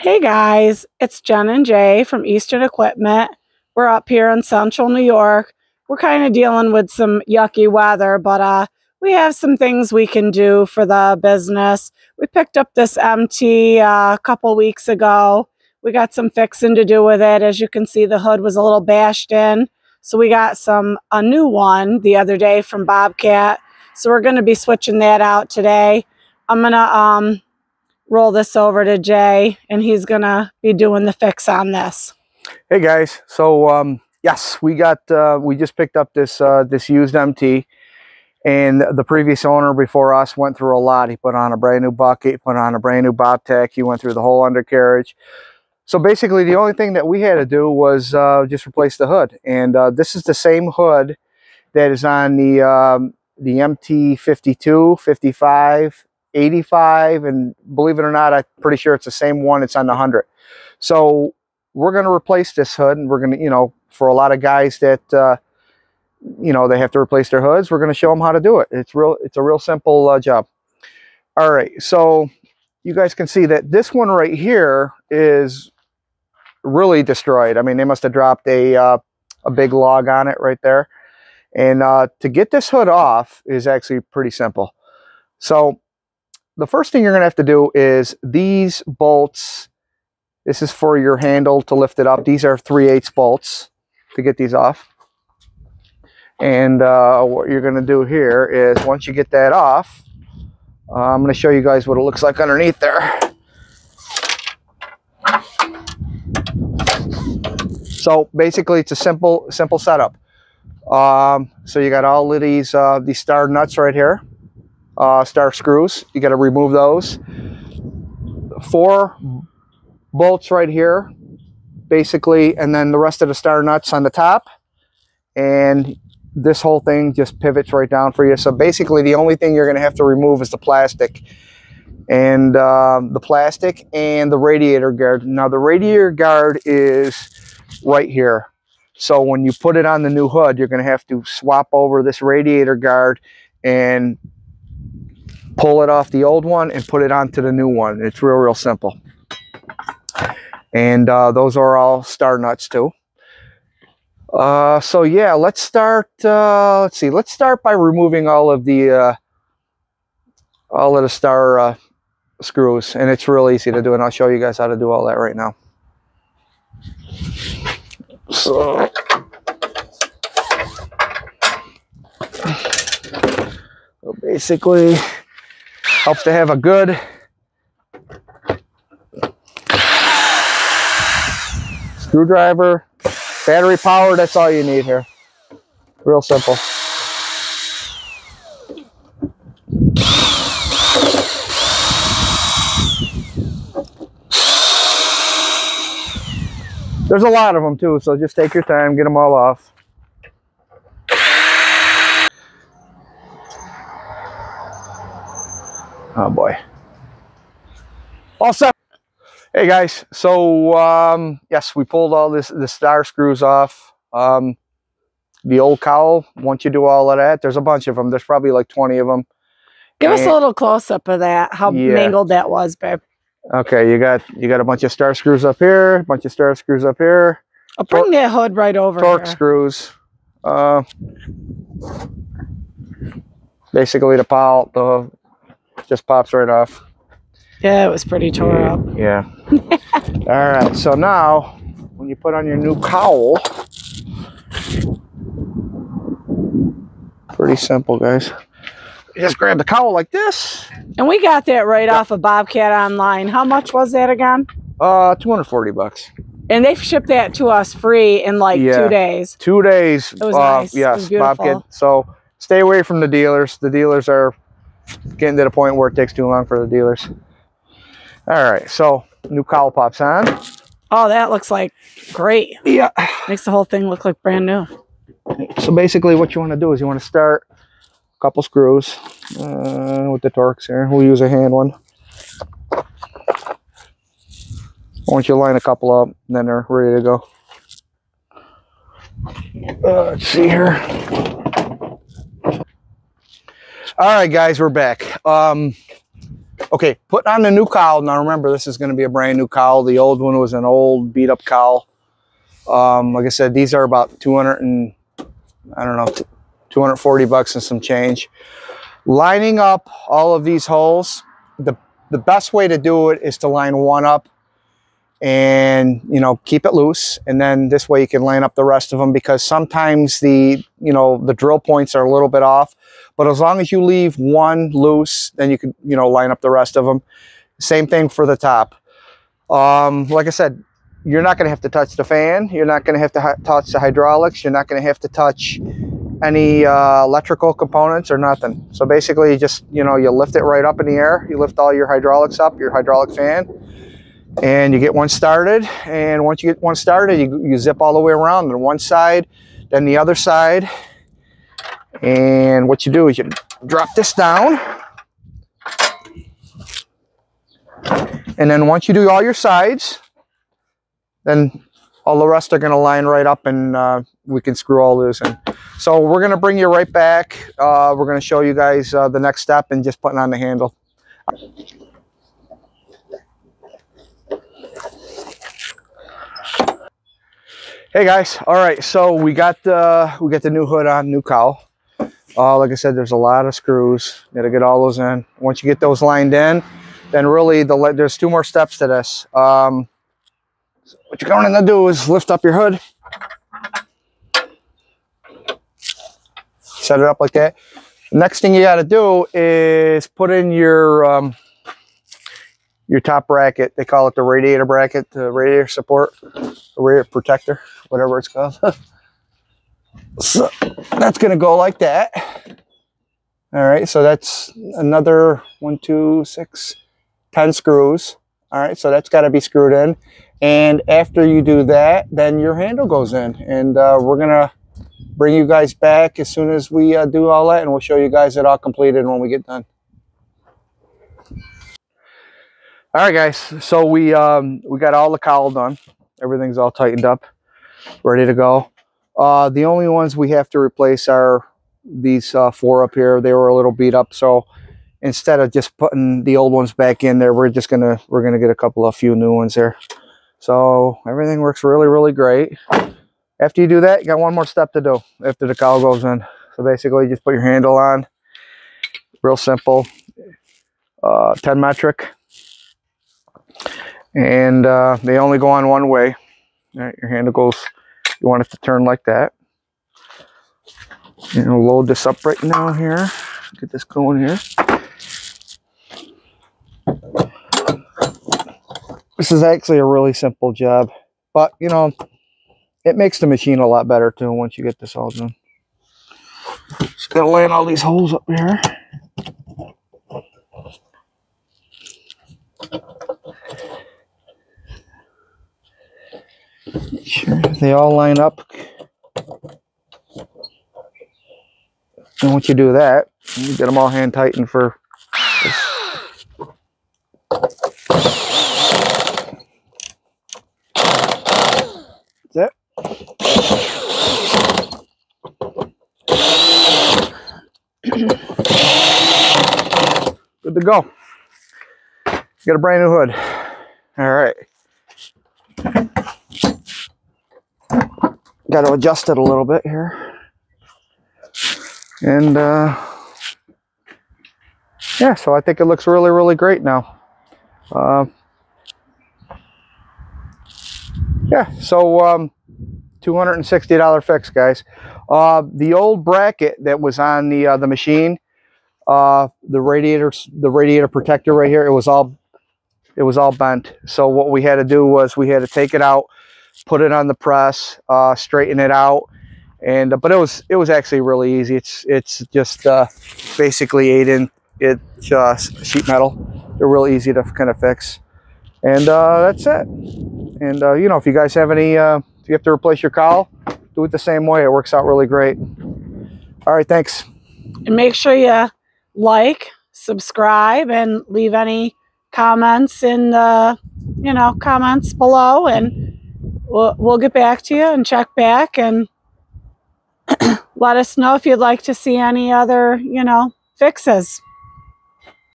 Hey guys, it's Jen and Jay from Eastern Equipment. We're up here in central New York. We're kind of dealing with some yucky weather, but we have some things we can do for the business. We picked up this MT a couple weeks ago. We got some fixing to do with it. As you can see, the hood was a little bashed in. So we got a new one the other day from Bobcat. So we're going to be switching that out today. I'm going to roll this over to Jay, and he's gonna be doing the fix on this. Hey guys, so yes, we just picked up this this used MT, and the previous owner before us went through a lot. He put on a brand new bucket, put on a brand new Bobtac. He went through the whole undercarriage. So basically the only thing that we had to do was just replace the hood, and this is the same hood that is on the MT52, 55, 85, and believe it or not, I'm pretty sure it's the same one. It's on the 100. So we're going to replace this hood, and we're going to, for a lot of guys that, they have to replace their hoods, we're going to show them how to do it. It's a real simple job. All right, so you guys can see that this one right here is really destroyed. I mean, they must have dropped a big log on it right there. And to get this hood off is actually pretty simple. So the first thing you're going to have to do is these bolts. This is for your handle to lift it up. These are 3/8 bolts to get these off. And what you're going to do here is once you get that off, I'm going to show you guys what it looks like underneath there. So basically it's a simple setup. So you got all of these star nuts right here. Star screws, you got to remove those. 4 bolts right here, basically, and then the rest of the star nuts on the top, and this whole thing just pivots right down for you. So basically the only thing you're going to have to remove is the plastic, and the radiator guard. Now the radiator guard is right here, so when you put it on the new hood, you're going to have to swap over this radiator guard and pull it off the old one and put it onto the new one. It's real simple. And those are all star nuts too. So yeah, let's start. Let's see. Let's start by removing all of the star screws, and it's real easy to do. And I'll show you guys how to do all that right now. So basically, helps to have a good screwdriver, battery power. That's all you need here. Real simple. There's a lot of them too, so just take your time, get them all off. Oh boy. All set. Hey guys, so yes, we pulled all the star screws off. The old cowl, once you do all of that, there's a bunch of them. There's probably like 20 of them. Give us a little close-up of that, how mangled that was, babe. Okay, you got a bunch of star screws up here, a bunch of star screws up here. I'll bring that hood right over torque here. Screws. Basically the just pops right off. Yeah, it was pretty tore up. Yeah. All right, so now when you put on your new cowl, pretty simple, guys. You just grab the cowl like this. And we got that right off of Bobcat online. How much was that again? 240 bucks. And they shipped that to us free in like 2 days. 2 days. It was nice. Yes, it was beautiful. Bobcat. So stay away from the dealers. The dealers are getting to the point where it takes too long for the dealers. All right, so new cowl pops on. Oh, that looks like great. Yeah. Makes the whole thing look like brand new. So basically what you want to do is you want to start a couple screws with the Torx here. We'll use a hand one. Once you line a couple up, then they're ready to go. Let's see here. All right, guys, we're back. Okay, putting on the new cowl. Now remember, this is going to be a brand new cowl. The old one was an old beat up cowl. Like I said, these are about 240 bucks and some change. Lining up all of these holes, the best way to do it is to line one up and, you know, keep it loose. And then this way you can line up the rest of them, because sometimes the drill points are a little bit off. But as long as you leave one loose, then you can, you know, line up the rest of them. Same thing for the top. Like I said, you're not going to have to touch the fan. You're not going to have to touch the hydraulics. You're not going to have to touch any electrical components or nothing. So basically, you just, you know, you lift it right up in the air. You lift all your hydraulics up, your hydraulic fan, and you get one started. And once you get one started, you zip all the way around on one side, then the other side. And what you do is you drop this down. And then once you do all your sides, then all the rest are going to line right up, and we can screw all those in. So we're going to bring you right back. We're going to show you guys the next step and just putting on the handle. Hey guys, all right. So we got the new hood on, new cowl. Like I said, there's a lot of screws. You got to get all those in. Once you get those lined in, then really there's 2 more steps to this. What you're going to do is lift up your hood, set it up like that. The next thing you got to do is put in your top bracket. They call it the radiator bracket, the radiator support, the radiator protector, whatever it's called. So that's going to go like that. All right, so that's another 1, 2, 6, 10 screws. All right, so that's got to be screwed in. And after you do that, then your handle goes in. And we're going to bring you guys back as soon as we do all that, and we'll show you guys it all completed when we get done. All right, guys, so we got all the cowl done. Everything's all tightened up, ready to go. The only ones we have to replace are these 4 up here. They were a little beat up, so instead of just putting the old ones back in there, we're gonna get a few new ones there. So everything works really, really great. After you do that, you got one more step to do after the cowl goes in. So basically, just put your handle on. Real simple. 10 metric, and they only go on one way. All right, your handle goes. You want it to turn like that. And we'll load this up right now here. Get this going here. This is actually a really simple job, but you know, it makes the machine a lot better too once you get this all done. Just gotta line all these holes up here. Make sure they all line up. And once you do that, you get them all hand tightened for this. That's it. Good to go. Got a brand new hood. All right. Got to adjust it a little bit here. And yeah, so I think it looks really, really great now. Yeah, so $260 fix, guys. The old bracket that was on the machine, the radiator protector right here, it was all bent. So what we had to do was we had to take it out, put it on the press, straighten it out, and but it was actually really easy. It's just basically 8-inch sheet metal. They're really easy to kind of fix, and that's it. And you know, if you guys have any, if you have to replace your cowl, do it the same way. It works out really great. All right, thanks. And make sure you like, subscribe, and leave any comments in the comments below, and we'll get back to you and check back and let us know if you'd like to see any other fixes.